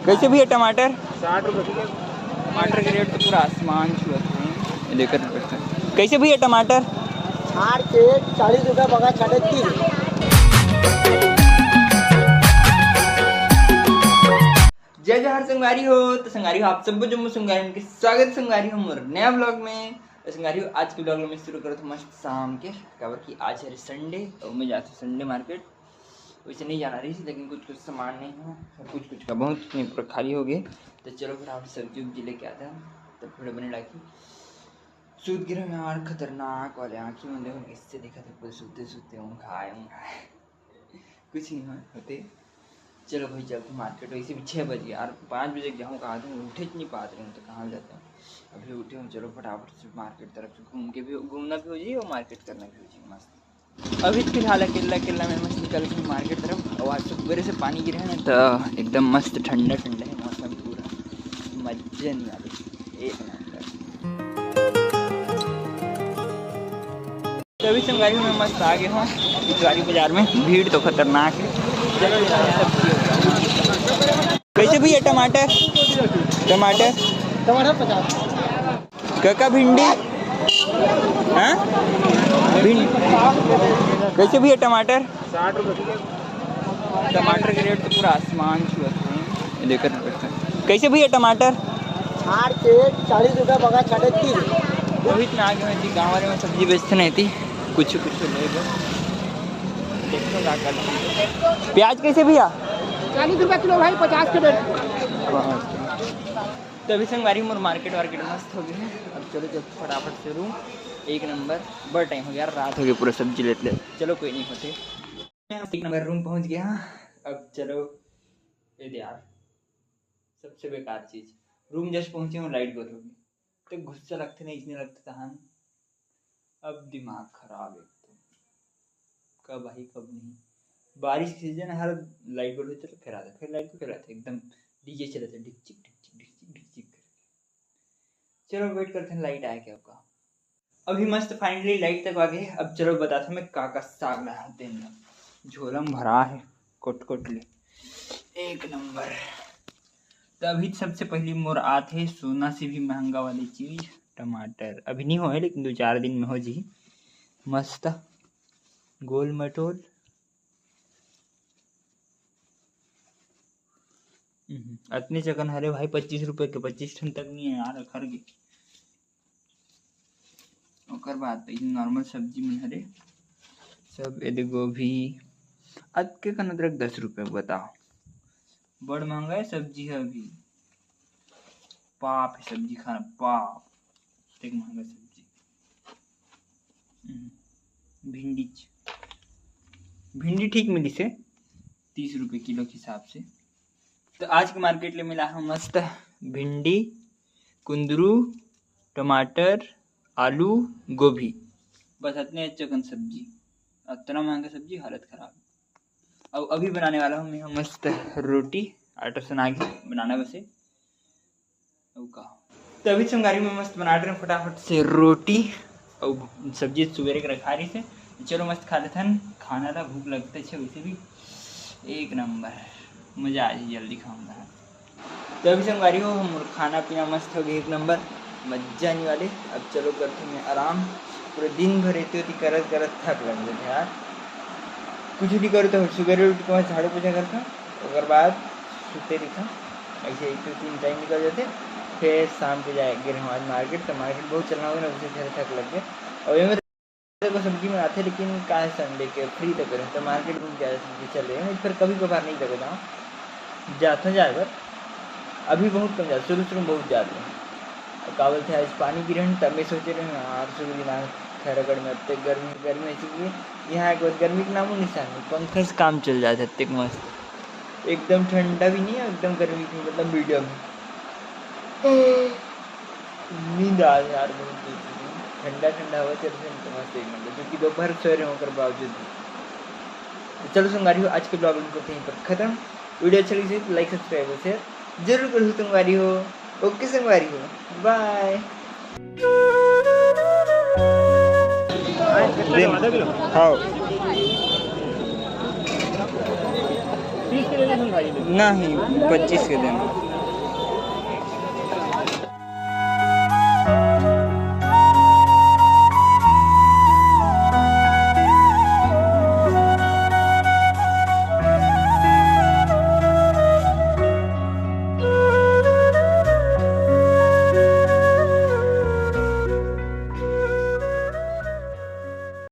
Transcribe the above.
कैसे भी है टमाटर? 60 रुपये। टमाटर के रेट तो पूरा आसमान छुआ है। लेकर कैसे भी है टमाटर? 60 के 40 रुपये बगा 30। जय जहर संगारी हो। तो संगारी हो आप सबको जम्मू संगारी के स्वागत संगारी हो मोर नया ब्लॉग में। तो संगारी हो आज के ब्लॉग में शुरू करो तो मस्त शाम के खबर की आज है संडे और मैं जाता हूँ संडे मार्केट। वैसे नहीं जाना रही थी लेकिन कुछ सामान नहीं है और कुछ का बहुत नहीं पूरा खाली हो गए। तो चलो फिर आप सब्जी उब्जी लेके आता है तो फिर बने लागी सूत गिरा यार खतरनाक वाले आँखी में देखो इससे देखा था पूरे सूते सूते हूँ खाए कुछ नहीं होते। चलो भाई चलते मार्केट। वैसे भी 6 बजे यार 5 बजे जाऊँ कहा था उठे नहीं पा रहे हूँ तो कहाँ जाते हैं अभी उठे हूँ। चलो फटाफट से मार्केट तरफ से घूम के भी घूमना भी हो जाए और मार्केट करना भी हो जाए मस्त। अभी फिलहाल अकेला में मस्त निकल गई मार्केट तरफ और आज सुबह से पानी गिरा है तो एकदम मस्त ठंडा है मौसम पूरा मजे नहीं वाले एक नंबर। तभी संगारी में मस्त आ गया हूँ गाड़ी बाजार में भीड़ तो खतरनाक है। कैसे भी है टमाटर? टमाटर 50। काका भिंडी हाँ भिंडी कैसे भी है टमाटर? 60 रुपये। टमाटर के रेट तो पूरा आसमान छुआ है। लेकर कैसे भी है टमाटर? 60 के 40 रुपये बगा 30। अभी इतना आगे में थी गाँव वाले में सब्जी बेचते नहीं थी कुछ ले गए। देखो क्या करते। प्याज कैसे भैया? 40 रुपये किलो भाई 50 के रेट। तो अभी संगवारी मोर मार्केट मस्त हो गई है। अब चलो फटाफट से रूम एक नंबर बड़ा टाइम हो गया रात हो गई पूरा सब्जी लेते चलो कोई नहीं होते। एक नंबर रूम पहुंच गया। अब चलो ये यार सबसे बेकार चीज़ रूम जस्ट पहुंचे हूँ लाइट गोल होगी तो गुस्सा लगते नहीं इसने लगता था। अब दिमाग खराब एकदम कब आई कब नहीं। बारिश की सीजन हर लाइट गोल होते फिर आता फिर लाइट फिर आता एकदम डीजे चले थे डिक चिक चलो वेट करते हैं लाइट आया क्या आपका। अभी मस्त फाइनली लाइट तक आ गई। अब चलो बताता हूँ मैं काका साग लाया दिन झोलम भरा है कोट ले एक नंबर। तो अभी सबसे पहली मोर आते है सोना से भी महंगा वाली चीज टमाटर। अभी नहीं हो है लेकिन 2-4 दिन में हो जी मस्त गोल मटोल। इतने चकन हरे भाई 25 रुपए के 25 टन तक नहीं है यार खर गए। और बात नॉर्मल सब्जी में हरे सब यदि गोभी अदके का अदरक 10 रुपये बताओ बड़ महंगा है सब्जी है। अभी पाप है सब्जी खाना पाप एक महंगा सब्जी। भिंडी ठीक मिली से 30 रुपये किलो के हिसाब से। तो आज के मार्केट में मिला है मस्त भिंडी कुंदरू टमाटर आलू गोभी बस इतने चकन सब्जी इतना महंगा सब्जी हालत खराब। अब अभी बनाने वाला हूँ मैं मस्त रोटी आटा सना के बनाना वैसे का। तो अभी संगारी में मस्त बना रहे हैं फटाफट से रोटी और सब्जी सवेरे के रखा रही से चलो मस्त खा लेते हैं खाना था भूख लगते है वैसे भी एक नंबर मज़ा आ जाए जल्दी खाऊंगा। तो अभी संगवारी हो हम खाना पीना मस्त हो गया एक नंबर मजा नहीं वाले। अब चलो करते हैं आराम पूरे दिन भर रहती होती करत थक लग जाते यार कुछ नहीं करो तो सुबह उठ के झाड़ू पोछा करता और बाद सुते दिखा ऐसे 1-3 टाइम निकल जाते फिर शाम को जाएंगे हमारे मार्केट। तो मार्केट बहुत चलना होगा ना उसे थोड़ा थक लग गए और ये को सब्जी में आते लेकिन कहा संडे के फ्री तक करें तो मार्केट में ज़्यादा सब्जी चल रही है फिर कभी कभार नहीं तक जाता ज़्यादा अभी बहुत कम जाता शुरू बहुत ज़्यादा है। कावल थे आज पानी गिरन तब मैं सोचे रहे यार शुरू दिमाग खैरागढ़ में अब गर्मी ऐसी यहाँ एक बार गर्मी के नामों निशान नहीं पंखा से काम चल जाता है तक मस्त एकदम ठंडा भी नहीं है एकदम गर्मी की मतलब मीडियम नींद आ यार बहुत ठंडा हवा चल रही है मस्त एक नंबर क्योंकि दोपहर सवेरे होकर बावजूद। तो चलो संगारी हो आज के ब्लॉग को कहीं पर खत्म। वीडियो अच्छा लगी तो लाइक सब्सक्राइब शेयर जरूर करो संगवारी हो। ओके संगवारी हो बाय। हाँ नहीं 25 के देना।